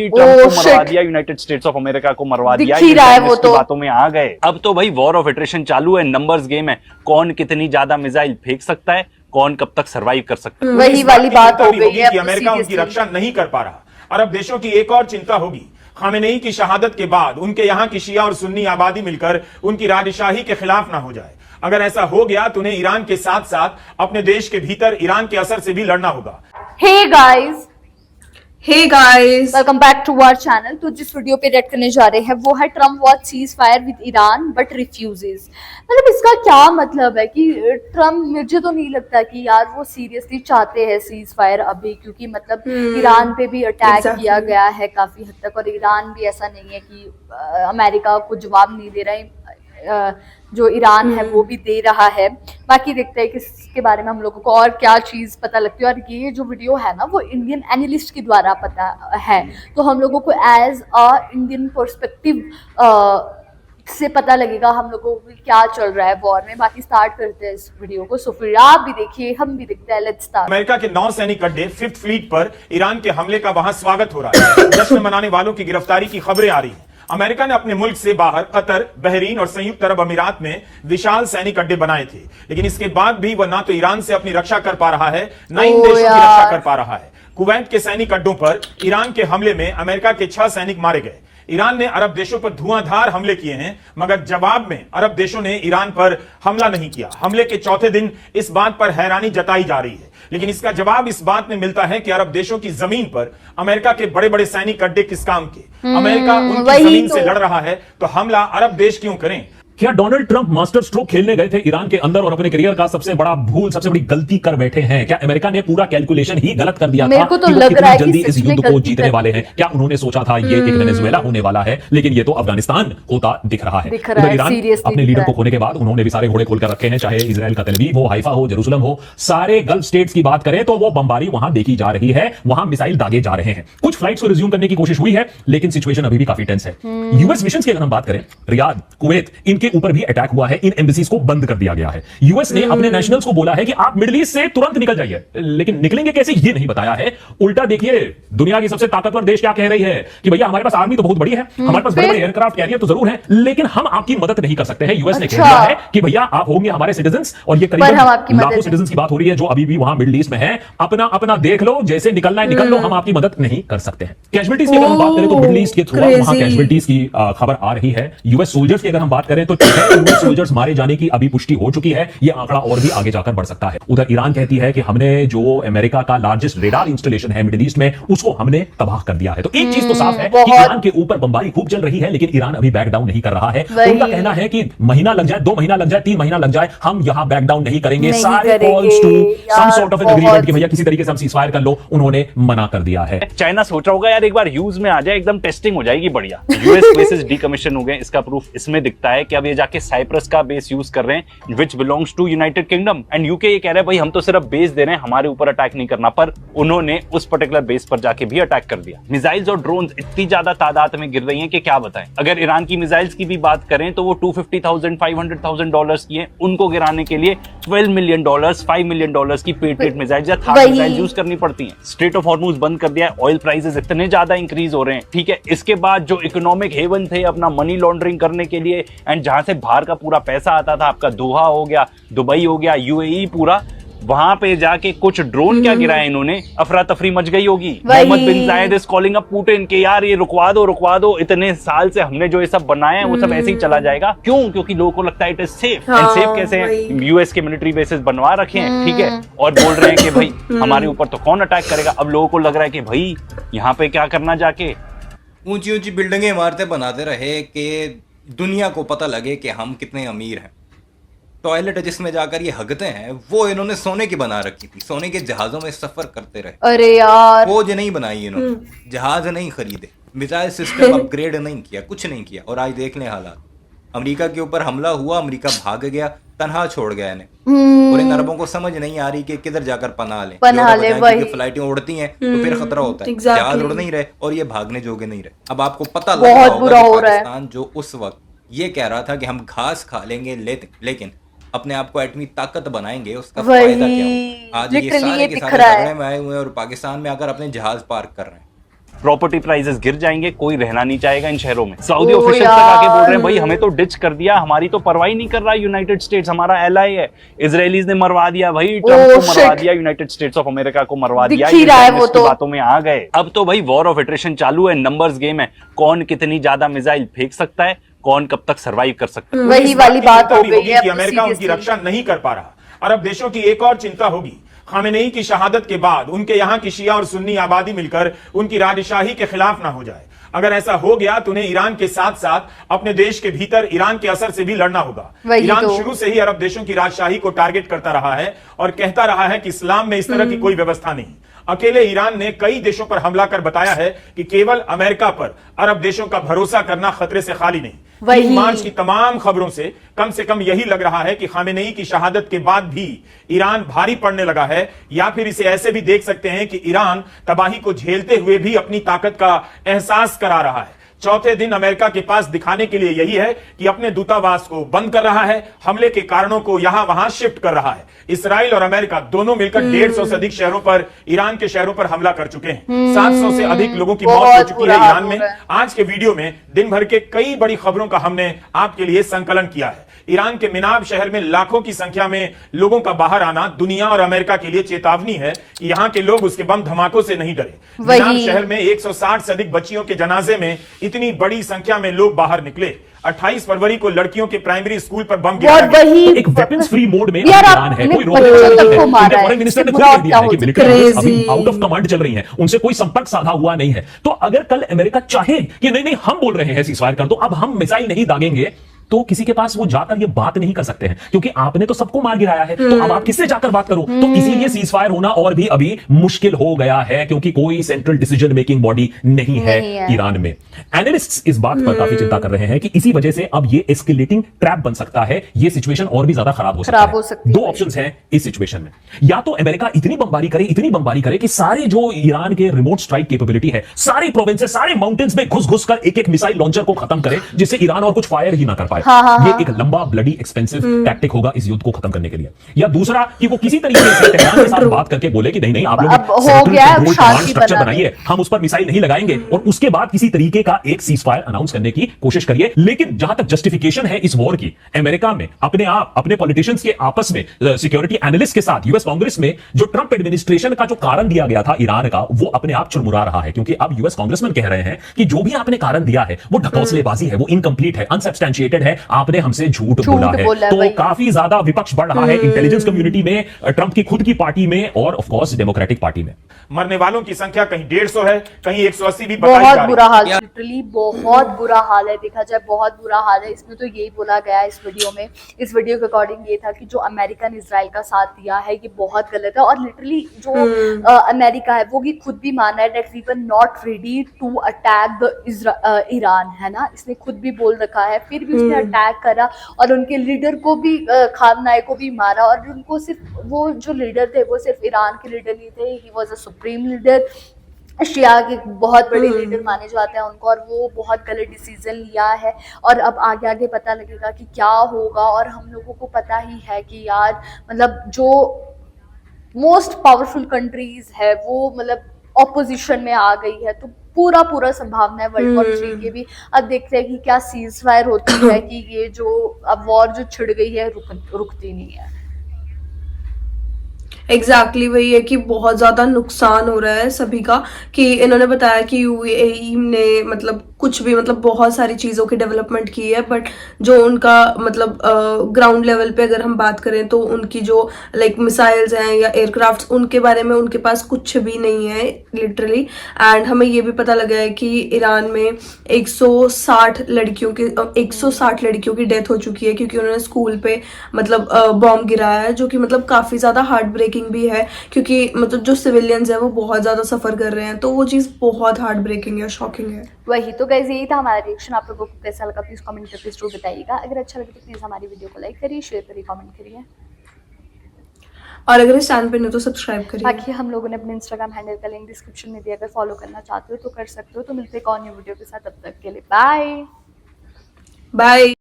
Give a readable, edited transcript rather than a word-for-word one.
Trump को मरवा दिया, यूनाइटेड स्टेट्स ऑफ अमेरिका को मरवा दिया, ये वो तो बातों में आ गए। अब तो भाई वॉर ऑफ एट्रिशन चालू है, नंबर्स गेम है, कौन कितनी ज्यादा मिसाइल फेंक सकता है, कौन कब तक सरवाइव कर सकता है। वही वाली बात हो गई है कि अमेरिका उनकी रक्षा नहीं कर पा रहा। अरब देशों की एक और चिंता होगी, खामेनेई की शहादत के बाद उनके यहाँ की शिया और सुन्नी आबादी मिलकर उनकी राजशाही के खिलाफ ना हो जाए। अगर ऐसा हो गया तो उन्हें ईरान के साथ साथ अपने देश के भीतर ईरान के असर से भी लड़ना होगा। Hey guys welcome back to our channel. तो जिस वीडियो पे रेड करने जा रहे हैं वो है Trump watch cease fire with Iran but refuses. मतलब इसका क्या मतलब है कि ट्रम्प, मुझे तो नहीं लगता कि यार वो सीरियसली चाहते हैं सीज फायर अभी, क्योंकि मतलब ईरान पे भी अटैक किया गया है काफी हद तक, और ईरान भी ऐसा नहीं है कि अमेरिका को जवाब नहीं दे रहा है, जो ईरान है वो भी दे रहा है। बाकी देखते हैं कि इसके बारे में हम लोगों को और क्या चीज पता लगती है। और ये जो वीडियो है ना वो इंडियन एनालिस्ट के द्वारा पता है, तो हम लोगों को एज अ इंडियन पर्सपेक्टिव से पता लगेगा हम लोगों को क्या चल रहा है वॉर में। बाकी स्टार्ट करते हैं इस वीडियो को, सो फिर आप भी देखिए हम भी देखते हैं। Let's start. अमेरिका के 9 सैनिक अड्डे 5th फ्लीट पर ईरान के हमले का वहां स्वागत हो रहा है। जश्न मनाने वालों की गिरफ्तारी की खबरें आ रही हैं। अमेरिका ने अपने मुल्क से बाहर कतर, बहरीन और संयुक्त अरब अमीरात में विशाल सैनिक अड्डे बनाए थे, लेकिन इसके बाद भी वह ना तो ईरान से अपनी रक्षा कर पा रहा है, न इन देशों की रक्षा कर पा रहा है। कुवैत के सैनिक अड्डों पर ईरान के हमले में अमेरिका के 6 सैनिक मारे गए। ईरान ने अरब देशों पर धुआंधार हमले किए हैं, मगर जवाब में अरब देशों ने ईरान पर हमला नहीं किया। हमले के चौथे दिन इस बात पर हैरानी जताई जा रही है, लेकिन इसका जवाब इस बात में मिलता है कि अरब देशों की जमीन पर अमेरिका के बड़े बड़े सैनिक अड्डे किस काम के। अमेरिका उनकी जमीन से लड़ रहा है तो हमला अरब देश क्यों करें। क्या डोनाल्ड ट्रंप मास्टर स्ट्रोक खेलने गए थे ईरान के अंदर और अपने करियर का सबसे बड़ा भूल, सबसे बड़ी गलती कर बैठे हैं? क्या अमेरिका ने पूरा कैलकुलेशन ही गलत कर दिया था को तो कि लग रहा है जल्दी इस युद्ध को जीतने वाले हैं? क्या उन्होंने सोचा था ये एक वेनेजुएला होने वाला है, लेकिन ये तो अफगानिस्तान होता दिख रहा है। उधर ईरान अपने लीडर को खोने के बाद उन्होंने भी सारे घोड़े खोलकर रखे हैं, चाहे इजराइल का तेल अवीव हो, हाइफा हो, जेरूसलम हो, सारे गल्फ स्टेट्स की बात करें तो वो बमबारी वहां देखी जा रही है, वहां मिसाइल दागे जा रहे हैं। कुछ फ्लाइट्स को रिज्यूम करने की कोशिश हुई है, लेकिन सिचुएशन अभी भी काफी टेंस है। यूएस मिशंस की अगर हम बात करें, रियाद, कुवैत, इनके ऊपर भी अटैक हुआ है, इन एम्बेसीज को बंद कर दिया गया है। यूएस ने अपने नेशनल्स को बोला है कि आप मिडिल ईस्ट से तुरंत निकल जाइए, लेकिन निकलेंगे कैसे ये नहीं बताया है। उल्टा देखिए, दुनिया की सबसे ताकतवर देश क्या कह रही है कि भैया हमारे पास आर्मी तो बहुत बड़ी है, हमारे पास बड़े बड़े एयरक्राफ्ट कैरियर तो जरूर है, लेकिन हम आपकी मदद नहीं कर सकते हैं। यूएस ने कह दिया है कि भैया आप होंगे हमारे सिटीजंस, और ये करीबन लाखों सिटीजंस की बात हो रही है जो अभी भी वहां मिडिल ईस्ट में है। अपना अपना देख लो, जैसे निकलना है निकल लो, हम आपकी मदद नहीं कर सकते हैं। कैजुअलिटीज की अगर हम बात करें तो मिडिल ईस्ट के थ्रू वहां कैजुअलिटीज की खबर आ रही है। यूएस सोल्जर्स की अगर हम बात करें तो यूएस सोल्जर्स मारे जाने की अभी पुष्टि हो चुकी है, यह आंकड़ा और भी आगे जाकर बढ़ सकता है। उधर ईरान कहती है कि हमने जो अमेरिका का लार्जेस्ट रेडार इंस्टॉलेशन है मिडिल ईस्ट में, उसको हमने तबाह कर दिया है। तो एक चीज तो साफ है कि ईरान के ऊपर बमबारी खूब चल रही है, लेकिन ईरान अभी बैक डाउन नहीं कर रहा है। उनका कहना है कि महीना लग जाए, 2 महीना लग जाए, 3 महीना लग जाए, हम यहां बैक डाउन नहीं करेंगे। सारे calls to some sort of an agreement कि भैया किसी तरीके से हम सीजफायर कर लो, उन्होंने मना कर दिया है। चाइना सोच रहा होगा यार एक बार यूज में आ जाए, एकदम टेस्टिंग हो जाएगी बढ़िया। यूएस बेसेस डीकमीशन हो गए, इसका प्रूफ इसमें दिखता है कि अब ये जाके साइप्रस का बेस यूज कर रहे हैं, which belongs to United Kingdom. And UK ये कह रहा है भाई हम तो सिर्फ बेस दे रहे हैं, हमारे ऊपर अटैक नहीं करना, पर उन्होंने उस पर्टिकुलर बेस पर जाके भी अटैक कर दिया। मिसाइल्स और ड्रोन्स इतनी ज्यादा तादाद में गिर रही हैं कि क्या बताएं। अगर ईरान की मिसाइल्स की भी बात करें तो वो $250,000 $500,000 की हैं, उनको गिराने के लिए $12 मिलियन $5 मिलियन की पेट्रियट मिसाइल या थार मिसाइल यूज करनी पड़ती हैं। स्ट्रेट ऑफ हॉर्मुज बंद कर दिया है, ऑयल प्राइसेस इतने ज्यादा इंक्रीज हो रहे हैं, ठीक है। इसके बाद जो इकोनॉमिक हेवन थे अपना मनी लॉन्ड्रिंग करने के लिए, एंड जहां से बाहर का पूरा पैसा आता था, आपका दोहा हो गया, दुबई हो गया, यूएई पूरा, वहां पे जाके कुछ ड्रोन क्या गिराए इन्होंने, अफरा तफरी मच गई होगी। मोहम्मद बिन जायद इज कॉलिंग अप पुतिन के यार ये रुकवा दो, इतने साल से हमने जो ये सब बनाया है वो सब ऐसे ही चला जाएगा। क्यों? क्योंकि लोगों को लगता है it is safe. And safe कैसे है? यूएस के मिलिट्री बेसेस बनवा रखे हैं, ठीक है, और बोल रहे हैं कि भाई हमारे ऊपर तो कौन अटैक करेगा। अब लोगों को लग रहा है कि भाई यहाँ पे क्या करना, जाके ऊंची ऊंची बिल्डिंगें इमारतें बनाते रहे कि दुनिया को पता लगे कि हम कितने अमीर हैं। टॉयलेट जिसमें जाकर ये हगते हैं वो इन्होंने सोने की बना रखी थी, सोने के जहाजों में सफर करते रहे। अरे यार, फौज नहीं बनाई इन्होंने, जहाज नहीं खरीदे, मिसाइल सिस्टम अपग्रेड नहीं किया, कुछ नहीं किया, और आज देख लें हालात। अमेरिका के ऊपर हमला हुआ, अमेरिका भाग गया, तनहा छोड़ गया इन्हें, और इन अरबों को समझ नहीं आ रही कि किधर जाकर पनाह लें। फ्लाइटें उड़ती हैं तो फिर खतरा होता है, जहाज उड़ नहीं रहे और ये भागने जोगे नहीं रहे। अब आपको पता लग रहा होगा कि पाकिस्तान जो उस वक्त ये कह रहा था कि हम घास खा लेंगे, लेकिन अपने आप को एटमी ताकत बनाएंगे, उसका फायदा क्या हो? आज ये सारे के सारे झगड़े में आए हुए हैं और पाकिस्तान में आकर अपने जहाज पार्क कर रहे हैं। प्रॉपर्टी प्राइसेस गिर जाएंगे, कोई रहना नहीं चाहेगा इन शहरों में। सऊदी ओ ऑफिशियल्स तक आके बोल रहे हैं भाई यार। हमें तो डिच कर दिया, हमारी तो परवाही नहीं कर रहा यूनाइटेड स्टेट्स, हमारा एलाई है। इजरायलीज ने मरवा दिया भाई, ट्रम्प को मरवा दिया, यूनाइटेड स्टेट्स ऑफ अमेरिका को मरवा दिया, दिख ही रहा है वो तो। बातों में आ गए। अब तो भाई वॉर ऑफ एट्रिशन चालू है, नंबर्स गेम है, कौन कितनी ज्यादा मिसाइल फेंक सकता है, कौन कब तक सरवाइव कर सकता है। वही वाली बात हो गई है कि अमेरिका उनकी रक्षा नहीं कर पा रहा। अरब देशों की एक और चिंता होगी, खामेनेई की शहादत के बाद उनके यहाँ की शिया और सुन्नी आबादी मिलकर उनकी राजशाही के खिलाफ ना हो जाए। अगर ऐसा हो गया तो उन्हें ईरान के साथ साथ अपने देश के भीतर ईरान के असर से भी लड़ना होगा। ईरान तो। शुरू से ही अरब देशों की राजशाही को टारगेट करता रहा है और कहता रहा है कि इस्लाम में इस तरह की कोई व्यवस्था नहीं। अकेले ईरान ने कई देशों पर हमला कर बताया है कि केवल अमेरिका पर अरब देशों का भरोसा करना खतरे से खाली नहीं। मार्च की तमाम खबरों से कम यही लग रहा है कि खामेनेई की शहादत के बाद भी ईरान भारी पड़ने लगा है, या फिर इसे ऐसे भी देख सकते हैं कि ईरान तबाही को झेलते हुए भी अपनी ताकत का एहसास करा रहा है। चौथे दिन अमेरिका के पास दिखाने के लिए यही है कि अपने दूतावास को बंद कर रहा है, हमले के कारणों को यहां वहां शिफ्ट कर रहा है। इसराइल और अमेरिका दोनों मिलकर 150 से अधिक शहरों पर, ईरान के शहरों पर हमला कर चुके हैं। 700 से अधिक लोगों की मौत हो चुकी है ईरान में। आज के वीडियो में दिन भर के कई बड़ी खबरों का हमने आपके लिए संकलन किया है। ईरान के मिनाब शहर में लाखों की संख्या में लोगों का बाहर आना दुनिया और अमेरिका के लिए चेतावनी है कि यहाँ के लोग उसके बम धमाकों से नहीं डरे। मिनाब शहर में 160 से अधिक बच्चियों के जनाजे में इतनी बड़ी संख्या में लोग बाहर निकले। 28 फरवरी को लड़कियों के प्राइमरी स्कूल पर बम गिराया गया। एक वेपन्स फ्री मोड में यार ईरान है, कोई रोकने वाला नहीं है। फॉरेन मिनिस्टर ने खुद कह दिया है कि मिलिट्री अभी आउट ऑफ कमांड चल रही है, उनसे कोई संपर्क साधा हुआ नहीं है। तो अगर कल अमेरिका चाहे कि नहीं हम बोल रहे हैं सीजफायर कर दो, अब हम मिसाइल नहीं दागेंगे, तो किसी के पास वो जाकर ये बात नहीं कर सकते हैं, क्योंकि आपने तो सबको मार गिराया है। तो अब आप किससे जाकर बात करो? तो इसीलिए सीज फायर होना और भी अभी मुश्किल हो गया है, क्योंकि कोई सेंट्रल डिसीजन मेकिंग बॉडी नहीं है ईरान में। एनालिस्ट्स इस बात पर काफी चिंता कर रहे हैं कि इसी वजह से अब ये एस्केलेटिंग ट्रैप बन सकता है, ये सिचुएशन और भी ज्यादा खराब हो सकता है। दो ऑप्शंस हैं इस सिचुएशन में, या तो अमेरिका इतनी बमबारी करे कि सारे जो ईरान के रिमोट स्ट्राइक कैपेबिलिटी है, सारे प्रोविंसेस, सारे माउंटेन्स में घुस कर एक मिसाइल लॉन्चर को खत्म करे, जिससे ईरान और कुछ फायर ही ना कर पाए। ये एक लंबा ब्लडी एक्सपेंसिव टैक्टिक होगा इस युद्ध को खत्म करने के लिए। या दूसरा कि वो किसी तरीके से तेहरान के साथ बात करके बोले कि नहीं आप लोग स्ट्रक्चर बनाइए, हम उस पर मिसाइल नहीं लगाएंगे, और उसके बाद किसी तरीके का एक सीज फायर अनाउंस करने की कोशिश करिए। लेकिन जहां तक जस्टिफिकेशन है इस वॉर की, अमेरिका में अपने पॉलिटिशियंस के आपस में, सिक्योरिटी एनालिस्ट के साथ, यूएस कांग्रेस में जो ट्रंप एडमिनिस्ट्रेशन का जो कारण दिया गया था ईरान का, वो अपने आप चुरमुरा रहा है। क्योंकि अब यूएस कांग्रेसमैन कह रहे हैं कि जो भी आपने कारण दिया है वो ढकोसलेबाजी है, वो इनकम्प्लीट है, अनसब्सटैंशिएटेड है, आपने हमसे झूठ बोला है। तो काफी ज्यादा विपक्ष बढ़ रहा है इंटेलिजेंस कम्युनिटी में, ट्रंप की खुद की पार्टी में, और ऑफ कोर्स डेमोक्रेटिक पार्टी में। मरने वालों की संख्या कहीं 150 है, कहीं 180 भी बताई जा बहुत रही बुरा हाल, लिटरली बहुत बुरा हाल है। देखा जाए बहुत बुरा हाल है। इसमें तो यही बोला गया है इस वीडियो के अकॉर्डिंग ये था कि जो अमेरिका ने इजराइल का साथ दिया है ये बहुत गलत है। और लिटरली जो अमेरिका है वो भी खुद भी मान रहा है that we were not ready to attack the Iran, है ना, इसने खुद भी बोल रखा है। फिर भी उसने अटैक करा और उनके लीडर को भी, खामनाई को भी मारा। और उनको सिर्फ वो जो लीडर थे वो सिर्फ ईरान के लीडर नहीं थे, he was a supreme leader, शिया के बहुत बड़े लीडर माने जाते हैं उनको, और वो बहुत गलत डिसीजन लिया है। और अब आगे पता लगेगा कि क्या होगा। और हम लोगों को पता ही है कि यार मतलब जो मोस्ट पावरफुल कंट्रीज है वो मतलब ऑपोजिशन में आ गई है, तो पूरा संभावना है वर्ल्ड वॉर 3 की भी। अब देखते हैं कि क्या सीज फायर होती है कि ये जो अब वॉर जो छिड़ गई है रुकती नहीं है। एग्जैक्टली वही है कि बहुत ज़्यादा नुकसान हो रहा है सभी का। कि इन्होंने बताया कि यूएई ने मतलब कुछ भी मतलब बहुत सारी चीज़ों की डेवलपमेंट की है, बट जो उनका मतलब ग्राउंड लेवल पे अगर हम बात करें तो उनकी जो लाइक मिसाइल्स हैं या एयरक्राफ्ट्स, उनके बारे में उनके पास कुछ भी नहीं है लिटरली। एंड हमें ये भी पता लगा है कि ईरान में 160 लड़कियों की डेथ हो चुकी है, क्योंकि उन्होंने स्कूल पे मतलब बॉम्ब गिराया है, जो कि मतलब काफ़ी ज़्यादा हार्ट ब्रेकिंग भी है, क्योंकि मतलब जो सिविलियंस है वो बहुत ज़्यादा सफ़र कर रहे हैं। तो वो चीज़ बहुत हार्ट ब्रेकिंग है, शॉकिंग है। वही तो गाइस, यही था हमारा रिएक्शन। आप लोगों को कैसा लगा प्लीज कमेंट करके जरूर बताइएगा। अगर अच्छा लगे तो प्लीज हमारी वीडियो को लाइक करिए, शेयर करिए, कमेंट करिए, और अगर इस चैनल पे नहीं तो सब्सक्राइब करिए। बाकी हम लोगों ने अपने इंस्टाग्राम हैंडल का लिंक डिस्क्रिप्शन में दिया, अगर फॉलो करना चाहते हो तो कर सकते हो। तो मिलते हैं एक और न्यू वीडियो के साथ, तब तक के लिए बाय।